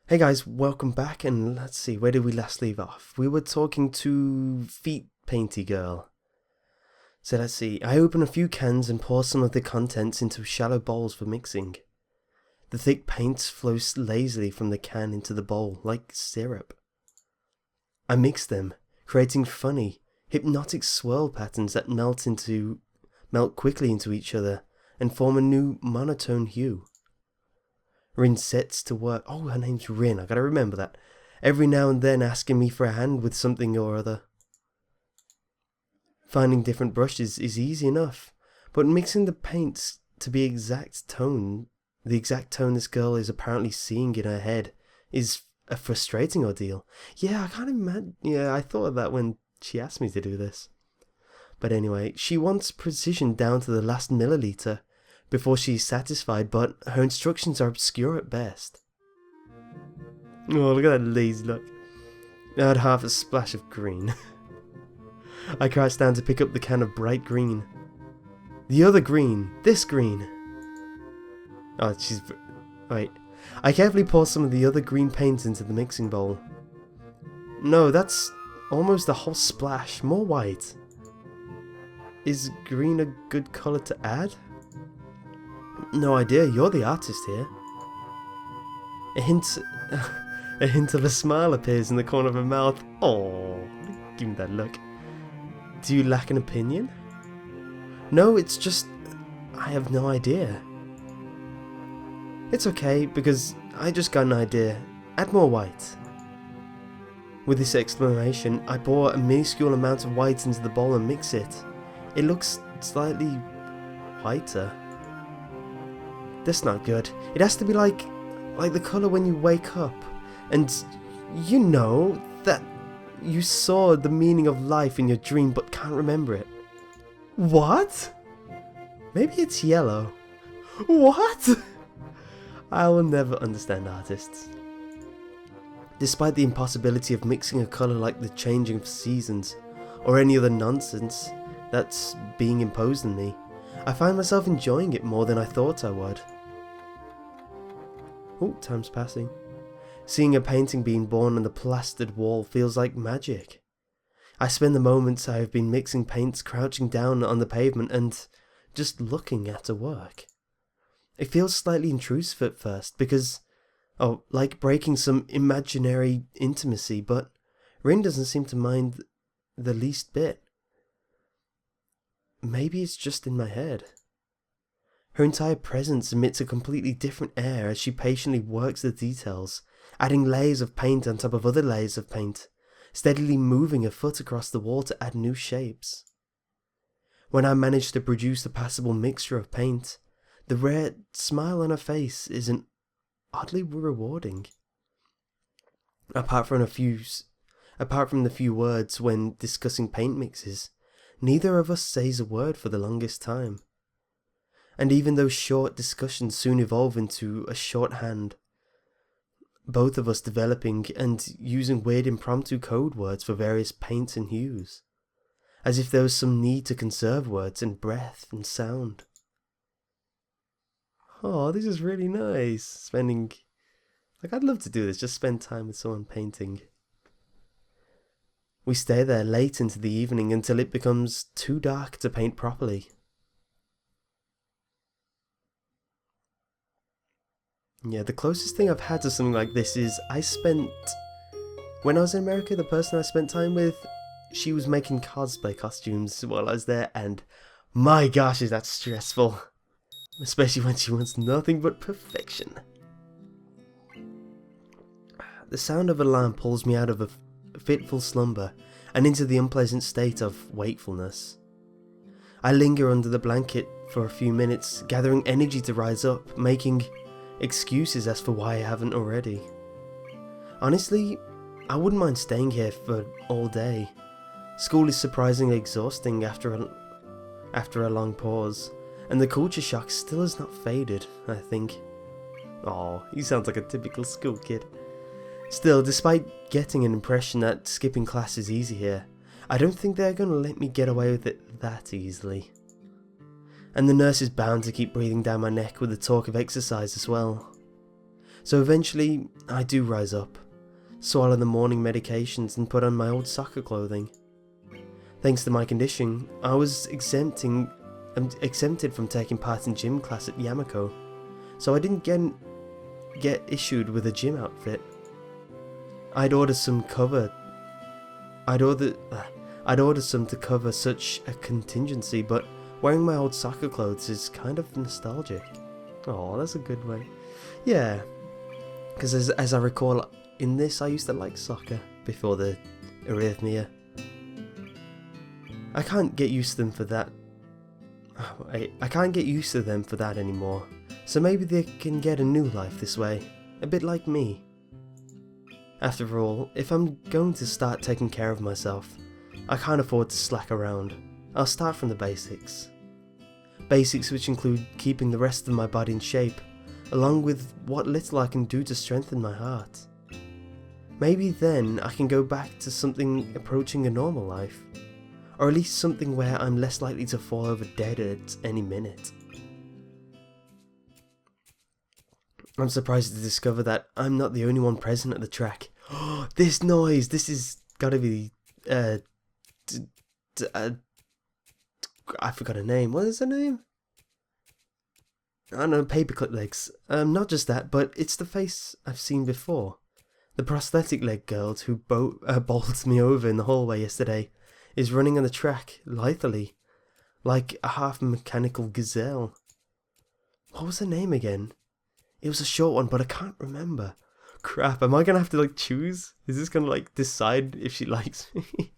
Hey guys, welcome back, and let's see, where did we last leave off? We were talking to Feet Painty Girl. So let's see, I open a few cans and pour some of the contents into shallow bowls for mixing. The thick paint flows lazily from the can into the bowl, like syrup. I mix them, creating funny, hypnotic swirl patterns that melt quickly into each other and form a new monotone hue. Rin sets to work. Oh, her name's Rin, I gotta remember that. Every now and then asking me for a hand with something or other. Finding different brushes is easy enough, but mixing the paints to be the exact tone this girl is apparently seeing in her head is a frustrating ordeal. Yeah, I can't imagine. Yeah, I thought of that when she asked me to do this. But anyway, she wants precision down to the last milliliter before she's satisfied, but her instructions are obscure at best. Oh, look at that lazy look. I had half a splash of green. I crouched down to pick up the can of bright green. The other green! This green! Oh, wait. I carefully pour some of the other green paint into the mixing bowl. No, that's almost a whole splash. More white. Is green a good colour to add? No idea, you're the artist here. A hint of a smile appears in the corner of her mouth. Oh, give me that look. Do you lack an opinion? No, it's just, I have no idea. It's okay, because I just got an idea. Add more white. With this exclamation, I pour a minuscule amount of white into the bowl and mix it. It looks slightly whiter. That's not good. It has to be like the colour when you wake up. And you know that you saw the meaning of life in your dream but can't remember it. What? Maybe it's yellow. What? I will never understand artists. Despite the impossibility of mixing a colour like the changing of seasons, or any other nonsense that's being imposed on me, I find myself enjoying it more than I thought I would. Oh, time's passing. Seeing a painting being born on the plastered wall feels like magic. I spend the moments I have been mixing paints crouching down on the pavement and just looking at her work. It feels slightly intrusive at first because, like breaking some imaginary intimacy, but Rin doesn't seem to mind the least bit. Maybe it's just in my head. Her entire presence emits a completely different air as she patiently works the details, adding layers of paint on top of other layers of paint, steadily moving a foot across the wall to add new shapes. When I manage to produce a passable mixture of paint, the rare smile on her face isn't oddly rewarding. Apart from the few words when discussing paint mixes, neither of us says a word for the longest time. And even those short discussions soon evolve into a shorthand, both of us developing and using weird impromptu code words for various paints and hues, as if there was some need to conserve words and breath and sound. Oh, this is really nice. I'd love to do this, just spend time with someone painting. We stay there late into the evening until it becomes too dark to paint properly. Yeah, the closest thing I've had to something like this is when I was in America, the person I spent time with, she was making cosplay costumes while I was there, and my gosh, is that stressful. Especially when she wants nothing but perfection. The sound of an alarm pulls me out of a fitful slumber and into the unpleasant state of wakefulness. I linger under the blanket for a few minutes, gathering energy to rise up, making excuses as for why I haven't already. Honestly, I wouldn't mind staying here for all day. School is surprisingly exhausting after a long pause, and the culture shock still has not faded, I think. Aw, he sounds like a typical school kid. Still, despite getting an impression that skipping class is easy here, I don't think they're gonna let me get away with it that easily. And the nurse is bound to keep breathing down my neck with the talk of exercise as well. So eventually, I do rise up, swallow the morning medications and put on my old soccer clothing. Thanks to my condition, I was exempted from taking part in gym class at Yamako, so I didn't get issued with a gym outfit. I'd ordered some to cover such a contingency, but wearing my old soccer clothes is kind of nostalgic. Oh, that's a good way. Yeah, because as I recall, in this I used to like soccer before the arrhythmia. I can't get used to them for that. I can't get used to them for that anymore. So maybe they can get a new life this way, a bit like me. After all, if I'm going to start taking care of myself, I can't afford to slack around. I'll start from the basics. Basics which include keeping the rest of my body in shape, along with what little I can do to strengthen my heart. Maybe then I can go back to something approaching a normal life, or at least something where I'm less likely to fall over dead at any minute. I'm surprised to discover that I'm not the only one present at the track. This noise! This is gotta be I forgot her name. What is her name? I don't know, paperclip legs. Not just that, but it's the face I've seen before. The prosthetic leg girl who bowled me over in the hallway yesterday is running on the track, lithely, like a half-mechanical gazelle. What was her name again? It was a short one, but I can't remember. Crap, am I gonna have to choose? Is this gonna decide if she likes me?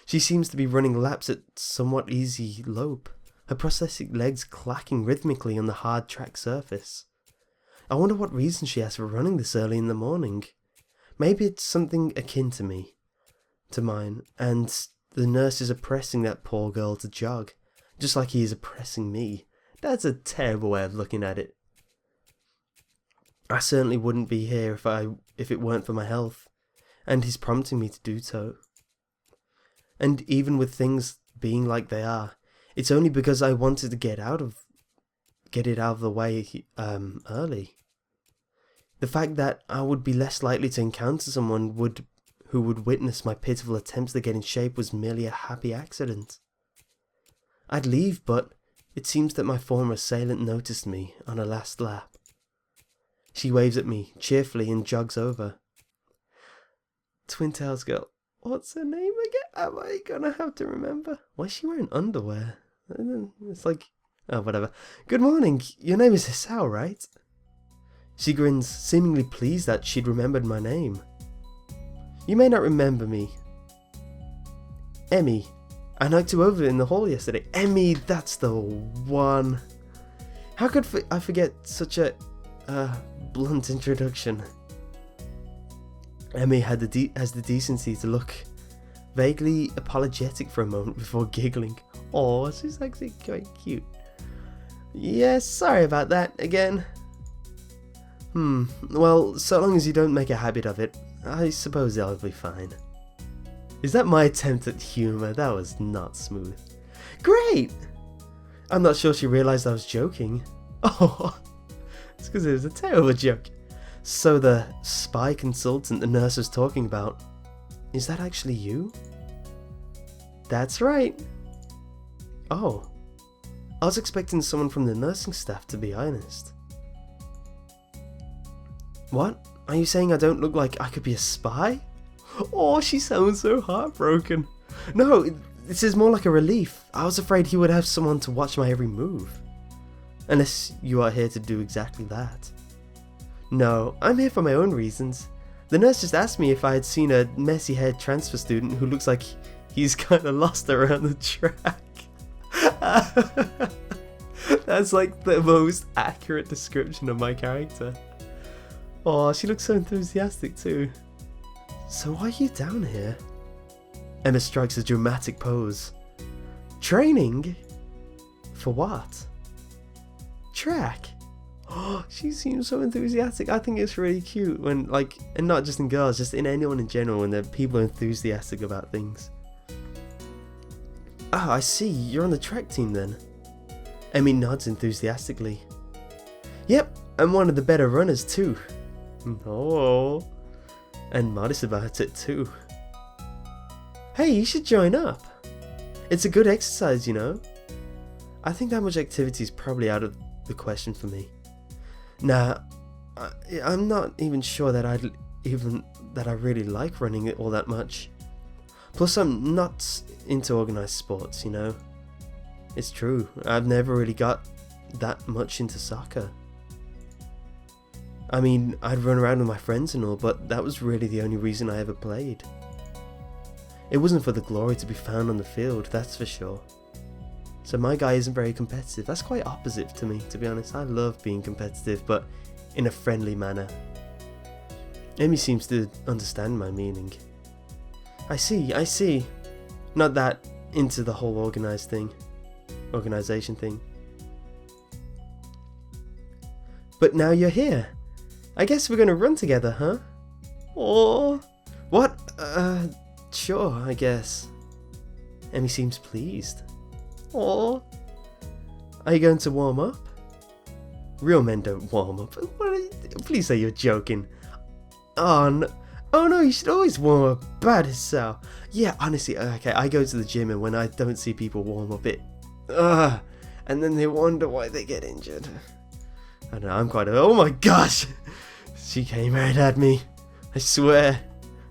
She seems to be running laps at somewhat easy lope, her prosthetic legs clacking rhythmically on the hard track surface. I wonder what reason she has for running this early in the morning. Maybe it's something akin to mine, and the nurse is oppressing that poor girl to jog, just like he is oppressing me. That's a terrible way of looking at it. I certainly wouldn't be here if it weren't for my health, and his prompting me to do so. And even with things being like they are, it's only because I wanted to get it out of the way early. The fact that I would be less likely to encounter someone who would witness my pitiful attempts to get in shape was merely a happy accident. I'd leave, but it seems that my former assailant noticed me on her last lap. She waves at me cheerfully and jogs over. Twin Tails girl. What's her name again? Am I gonna have to remember? Why is she wearing underwear? It's oh, whatever. Good morning. Your name is Hisao, right? She grins, seemingly pleased that she'd remembered my name. You may not remember me. Emmy. I knocked you over in the hall yesterday. Emmy, that's the one. How could I forget such a blunt introduction? Emmy has the decency to look vaguely apologetic for a moment before giggling. Oh, she's actually quite cute. Yes, sorry about that again. Well, so long as you don't make a habit of it, I suppose I'll be fine. Is that my attempt at humour? That was not smooth. Great! I'm not sure she realised I was joking. Oh, it's because it was a terrible joke. So the spy consultant the nurse was talking about, is that actually you? That's right. Oh, I was expecting someone from the nursing staff, to be honest. What? Are you saying I don't look like I could be a spy? Oh, she sounds so heartbroken. No, this is more like a relief. I was afraid he would have someone to watch my every move. Unless you are here to do exactly that. No, I'm here for my own reasons. The nurse just asked me if I had seen a messy-haired transfer student who looks like he's kind of lost around the track. That's like the most accurate description of my character. Oh, she looks so enthusiastic too. So why are you down here? Emma strikes a dramatic pose. Training? For what? Track? Oh, she seems so enthusiastic. I think it's really cute when, and not just in girls, just in anyone in general, when the people are enthusiastic about things. Ah, I see. You're on the track team then. Emmy nods enthusiastically. Yep, I'm one of the better runners too. Oh, and modest about it too. Hey, you should join up. It's a good exercise, you know. I think that much activity is probably out of the question for me. Nah, I'm not even sure that I really like running it all that much. Plus, I'm not into organised sports, you know. It's true, I've never really got that much into soccer. I mean, I'd run around with my friends and all, but that was really the only reason I ever played. It wasn't for the glory to be found on the field, that's for sure. So my guy isn't very competitive. That's quite opposite to me, to be honest. I love being competitive, but in a friendly manner. Amy seems to understand my meaning. I see. Not that into the whole organisation thing. But now you're here. I guess we're gonna run together, huh? Or what? Sure, I guess. Emmy seems pleased. Or are you going to warm up? Real men don't warm up. Please say you're joking. Oh no, you should always warm up. Bad as so. Yeah, honestly, okay, I go to the gym and when I don't see people warm up, and then they wonder why they get injured. I don't know, I'm quite oh my gosh! She came right at me. I swear,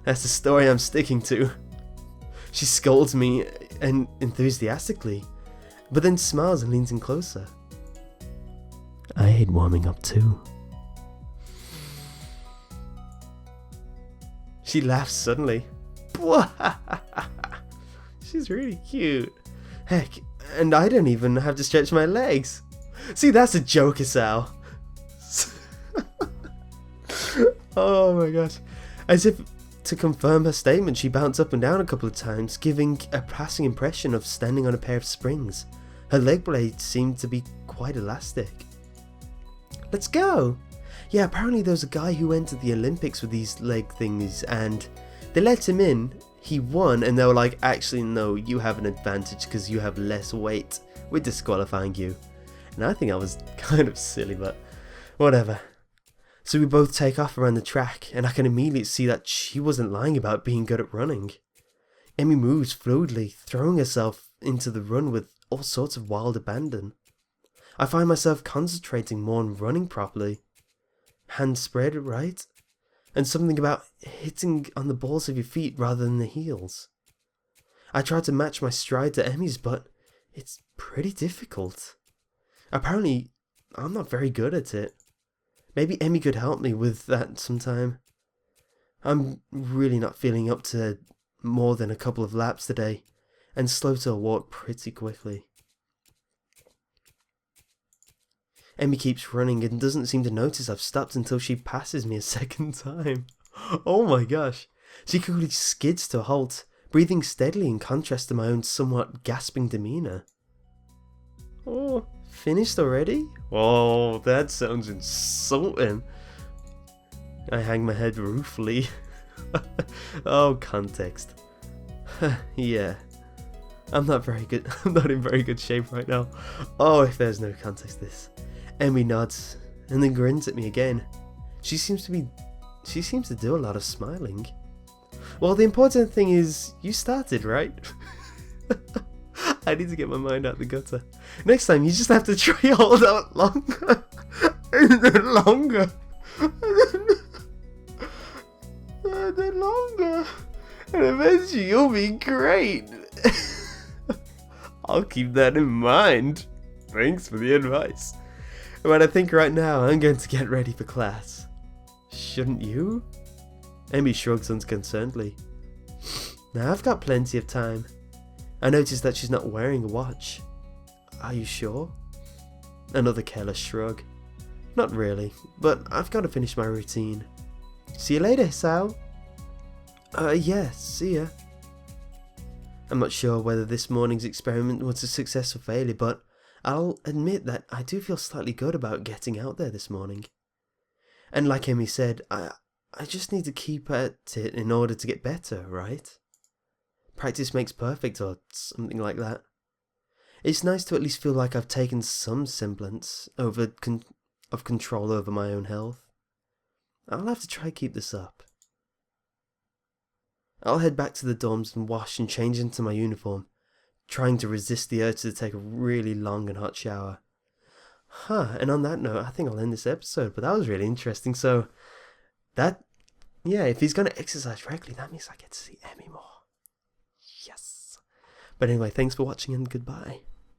that's the story I'm sticking to. She scolds me and enthusiastically, but then smiles and leans in closer. I hate warming up too. She laughs suddenly. She's really cute. Heck, and I don't even have to stretch my legs. See, that's a joker, Sal. Oh my gosh. As if to confirm her statement, she bounced up and down a couple of times, giving a passing impression of standing on a pair of springs. Her leg blades seemed to be quite elastic. Let's go! Yeah, apparently there was a guy who entered the Olympics with these leg thingies and they let him in, he won, and they were like, actually no, you have an advantage because you have less weight, we're disqualifying you. And I think I was kind of silly, but whatever. So we both take off around the track, and I can immediately see that she wasn't lying about being good at running. Emmy moves fluidly, throwing herself into the run with all sorts of wild abandon. I find myself concentrating more on running properly. Hands spread, right? And something about hitting on the balls of your feet rather than the heels. I try to match my stride to Emmy's, but it's pretty difficult. Apparently, I'm not very good at it. Maybe Emmy could help me with that sometime. I'm really not feeling up to more than a couple of laps today, and slow to a walk pretty quickly. Emmy keeps running and doesn't seem to notice I've stopped until she passes me a second time. Oh my gosh. She quickly skids to a halt, breathing steadily in contrast to my own somewhat gasping demeanour. Oh, finished already? Oh, that sounds insulting. I hang my head ruefully. Oh, context. Yeah. I'm not in very good shape right now. Oh, if there's no context to this. Emmy nods and then grins at me again. She seems to do a lot of smiling. Well, the important thing is you started, right? I need to get my mind out the gutter. Next time, you just have to try hold out longer and then longer and then longer, and eventually you'll be great. I'll keep that in mind. Thanks for the advice. But I think right now I'm going to get ready for class. Shouldn't you? Emmy shrugs unconcernedly. Now I've got plenty of time. I notice that she's not wearing a watch. Are you sure? Another careless shrug. Not really, but I've got to finish my routine. See you later, Sal. Yeah, see ya. I'm not sure whether this morning's experiment was a success or failure, but I'll admit that I do feel slightly good about getting out there this morning. And like Emmy said, I just need to keep at it in order to get better, right? Practice makes perfect or something like that. It's nice to at least feel like I've taken some semblance over of control over my own health. I'll have to try to keep this up. I'll head back to the dorms and wash and change into my uniform, trying to resist the urge to take a really long and hot shower. And on that note, I think I'll end this episode, but that was really interesting. So, if he's going to exercise regularly, that means I get to see Emmy more. Yes. But anyway, thanks for watching and goodbye.